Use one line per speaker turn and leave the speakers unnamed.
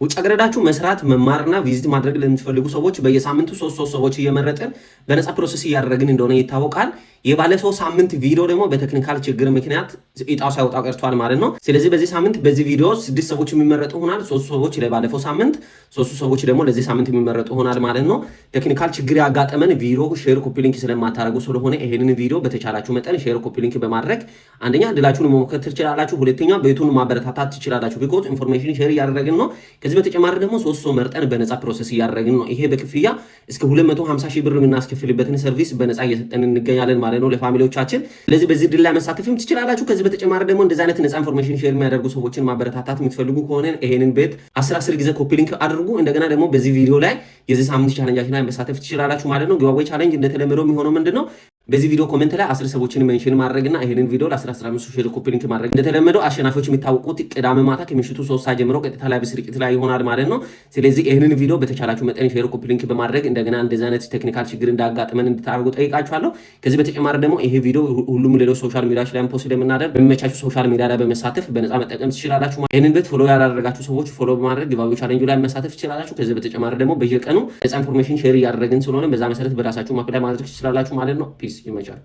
ውጭ ሀገራችሁ መስራት መማርና ቪዚት ማድረግ ለምትፈልጉ ሰዎች በየሳምንቱ 3 ሰዎች እየመረጥን በነፃ ፕሮሰስ እያደረግን እንደሆነ ይታወቃል። የባለፈው ሳምንት ቪዲዮ ደግሞ በቴክኒካል ችግር ምክንያት እጣው ሳይወጣ ቀርቷል ማለት ነው። ስለዚህ በዚህ ሳምንት በዚህ ቪዲዮ 6 ሰዎች የሚመረጡ ሆናል። 3 ሰዎች ለባለፈው ሳምንት፣ 3 ሰዎች ደግሞ ለዚህ ሳምንት የሚመረጡ ሆናል ማለት ነው። ቴክኒካል ችግር ያጋጠመን ቪዲዮ ሼር ኮፒ ሊንክ ስለማታደርጉ ስለሆነ ይሄንን ቪዲዮ በተቻላችሁ መጠን ሼር ኮፒ ሊንክ በማድረግ አንደኛ ድላችሁን መሞከር ትችላላችሁ፣ ሁለተኛ ቤቱን ማበረታታት ትችላላችሁ። ቢኮዝ ኢንፎርሜሽን ሼር እያደረግን ነው። ከዚህ በተጨማሪ ደግሞ 3 ሰው መርጠን በነፃ ፕሮሰስ እያደረግን ነው። ይሄ በክፍያ እስከ 250 ሺህ ብር የምናስከፍልበትን ሰርቪስ በነፃ እየሰጠን እንገኛለን ማለት ነው ለፋሚሊዎቻችን። ስለዚህ በዚህ ድል ላይ መሳተፍም ትችላላችሁ። ከዚህ በተጨማሪ ደግሞ እንደዚህ አይነት ነፃ ኢንፎርሜሽን ሼር የሚያደርጉ ሰዎችን ማበረታታት የምትፈልጉ ከሆነ ይሄንን ቤት 10 ጊዜ ኮፒ ሊንክ አድርጉ። እንደገና ደግሞ በዚህ ቪዲዮ ላይ የዚህ ሳምንት ቻሌንጃችን ላይ መሳተፍ ትችላላችሁ ማለት ነው። ጊቫዌይ ቻሌንጅ እንደተለመደው የሚሆነው ምንድነው? በዚህ ቪዲዮ ኮሜንት ላይ 10 ሰዎችን ሜንሽን ማድረግና ይሄንን ቪዲዮ ለ15 ሼር ኮፒ ሊንክ ማድረግ። እንደተለመደው አሸናፊዎች የሚታወቁት ቅዳሜ ማታ ከምሽቱ 3 ሰዓት ጀምሮ ቀጥታ ላይ በስርጭት ላይ ይሆናል ማለት ነው። ስለዚህ ይሄንን ቪዲዮ በተቻላችሁ መጠን ሼር ኮፒ ሊንክ በማድረግ እንደገና እንደዚህ አይነት ቴክኒካል ችግር እንዳጋጥመን እንድታደርጉ ጠይቃችኋለሁ። ከዚህ በተጨማሪ ደግሞ ይሄ ቪዲዮ ሁሉም ሌሎች ሶሻል ሚዲያዎች ላይ ፖስት ስለምናደርግ በሚመቻችሁ ሶሻል ሚዲያ ላይ በመሳተፍ በነፃ መጠቀም ትችላላችሁ። ይሄንን ቤት ፎሎ ያላደረጋችሁ ሰዎች ፎሎ በማድረግ ጊቫዌይ ቻሌንጁ ላይ መሳተፍ ትችላላችሁ። ከዚህ በተጨማሪ ደግሞ በየቀኑ ነፃ ኢንፎርሜሽን ሼር እያደረግን ስለሆነ በዛ መሰረት በራሳችሁ ማፕ ላይ ማድረግ ትችላላችሁ ማለት ነው። ፒስ ይመቻል።